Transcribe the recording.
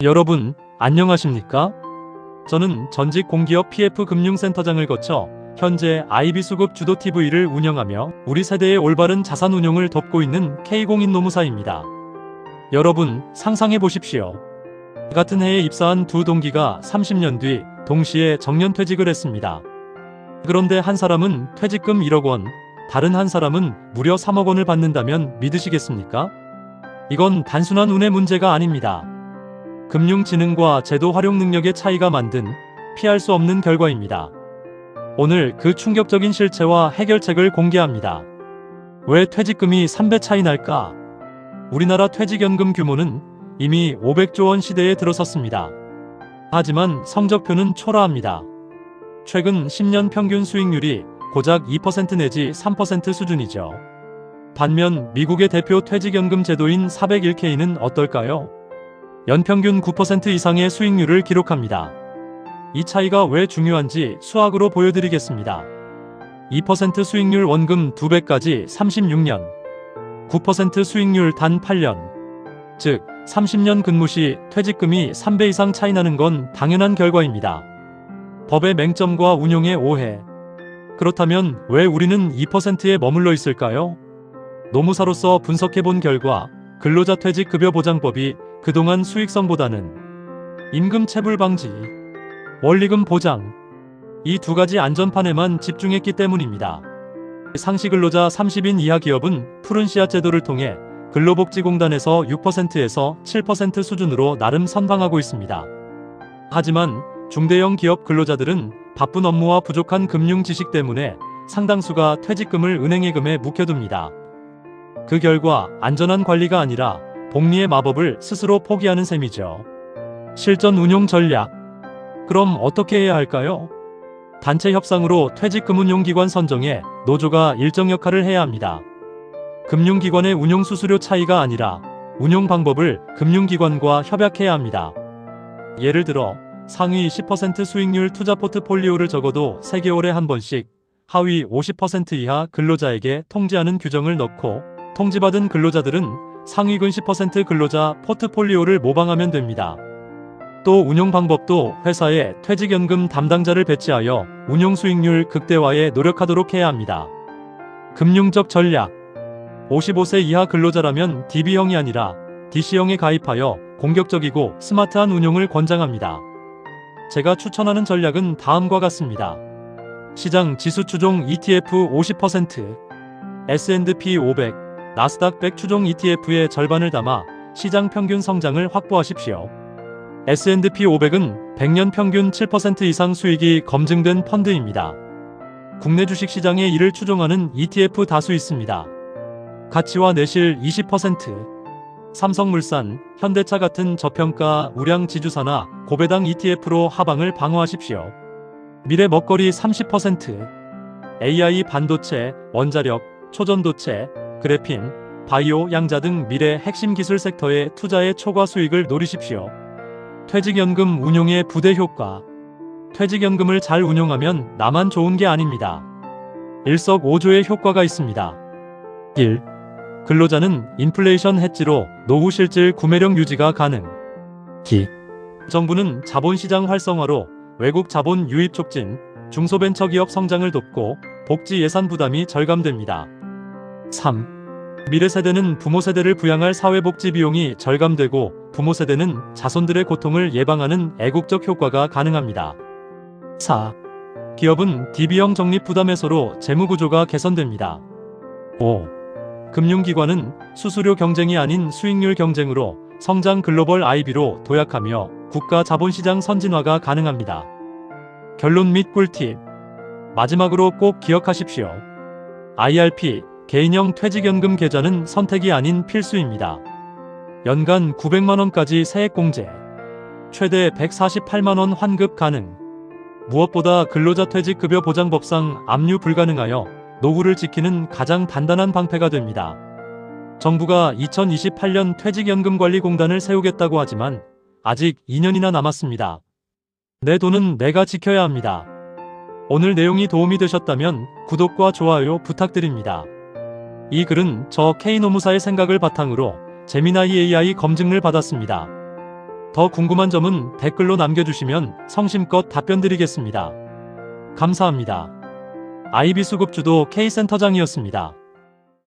여러분, 안녕하십니까? 저는 전직 공기업 PF금융센터장을 거쳐 현재 IB수급 주도TV를 운영하며 우리 세대의 올바른 자산 운용을 돕고 있는 K공인노무사입니다. 여러분, 상상해 보십시오. 같은 해에 입사한 두 동기가 30년 뒤 동시에 정년퇴직을 했습니다. 그런데 한 사람은 퇴직금 1억 원, 다른 한 사람은 무려 3억 원을 받는다면 믿으시겠습니까? 이건 단순한 운의 문제가 아닙니다. 금융지능과 제도 활용 능력의 차이가 만든 피할 수 없는 결과입니다. 오늘 그 충격적인 실체와 해결책을 공개합니다. 왜 퇴직금이 3배 차이 날까? 우리나라 퇴직연금 규모는 이미 500조 원 시대에 들어섰습니다. 하지만 성적표는 초라합니다. 최근 10년 평균 수익률이 고작 2% 내지 3% 수준이죠. 반면 미국의 대표 퇴직연금 제도인 401K는 어떨까요? 연평균 9% 이상의 수익률을 기록합니다. 이 차이가 왜 중요한지 수학으로 보여드리겠습니다. 2% 수익률 원금 2배까지 36년, 9% 수익률 단 8년, 즉 30년 근무 시 퇴직금이 3배 이상 차이 나는 건 당연한 결과입니다. 법의 맹점과 운용의 오해. 그렇다면 왜 우리는 2%에 머물러 있을까요? 노무사로서 분석해본 결과 근로자 퇴직급여보장법이 그동안 수익성보다는 임금 체불 방지, 원리금 보장, 이 두 가지 안전판에만 집중했기 때문입니다. 상시근로자 30인 이하 기업은 푸른 씨앗 제도를 통해 근로복지공단에서 6%에서 7% 수준으로 나름 선방하고 있습니다. 하지만 중대형 기업 근로자들은 바쁜 업무와 부족한 금융 지식 때문에 상당수가 퇴직금을 은행예금에 묵혀둡니다. 그 결과 안전한 관리가 아니라 복리의 마법을 스스로 포기하는 셈이죠. 실전 운용 전략. 그럼 어떻게 해야 할까요? 단체 협상으로 퇴직금운용기관 선정에 노조가 일정 역할을 해야 합니다. 금융기관의 운용 수수료 차이가 아니라 운용 방법을 금융기관과 협약해야 합니다. 예를 들어 상위 10% 수익률 투자 포트폴리오를 적어도 3개월에 한 번씩 하위 50% 이하 근로자에게 통지하는 규정을 넣고 통지받은 근로자들은 상위근 10% 근로자 포트폴리오를 모방하면 됩니다. 또 운용 방법도 회사에 퇴직연금 담당자를 배치하여 운용 수익률 극대화에 노력하도록 해야 합니다. 금융적 전략. 55세 이하 근로자라면 DB형이 아니라 DC형에 가입하여 공격적이고 스마트한 운용을 권장합니다. 제가 추천하는 전략은 다음과 같습니다. 시장 지수 추종 ETF 50%, S&P 500, 나스닥 100 추종 ETF의 절반을 담아 시장 평균 성장을 확보하십시오. S&P 500은 100년 평균 7% 이상 수익이 검증된 펀드입니다. 국내 주식시장에 이를 추종하는 ETF 다수 있습니다. 가치와 내실 20%, 삼성물산, 현대차 같은 저평가 우량 지주사나 고배당 ETF로 하방을 방어하십시오. 미래 먹거리 30%, AI 반도체, 원자력, 초전도체, 그래핀, 바이오, 양자 등 미래 핵심 기술 섹터의 투자의 초과 수익을 노리십시오. 퇴직연금 운용의 부대 효과. 퇴직연금을 잘 운용하면 나만 좋은 게 아닙니다. 일석오조의 효과가 있습니다. 1. 근로자는 인플레이션 해지로 노후 실질 구매력 유지가 가능. 2. 정부는 자본시장 활성화로 외국 자본 유입 촉진, 중소벤처기업 성장을 돕고 복지 예산 부담이 절감됩니다. 3. 미래 세대는 부모 세대를 부양할 사회복지 비용이 절감되고 부모 세대는 자손들의 고통을 예방하는 애국적 효과가 가능합니다. 4. 기업은 DB형 적립 부담 해소로 재무구조가 개선됩니다. 5. 금융기관은 수수료 경쟁이 아닌 수익률 경쟁으로 성장 글로벌 IB로 도약하며 국가 자본시장 선진화가 가능합니다. 결론 및 꿀팁. 마지막으로 꼭 기억하십시오. IRP, 개인형 퇴직연금 계좌는 선택이 아닌 필수입니다. 연간 900만원까지 세액공제, 최대 148만원 환급 가능. 무엇보다 근로자 퇴직급여 보장법상 압류 불가능하여 노후를 지키는 가장 단단한 방패가 됩니다. 정부가 2028년 퇴직연금관리공단을 세우겠다고 하지만 아직 2년이나 남았습니다. 내 돈은 내가 지켜야 합니다. 오늘 내용이 도움이 되셨다면 구독과 좋아요 부탁드립니다. 이 글은 저 K노무사의 생각을 바탕으로 제미나이 AI 검증을 받았습니다. 더 궁금한 점은 댓글로 남겨주시면 성심껏 답변드리겠습니다. 감사합니다. IB수급 주도 K센터장이었습니다.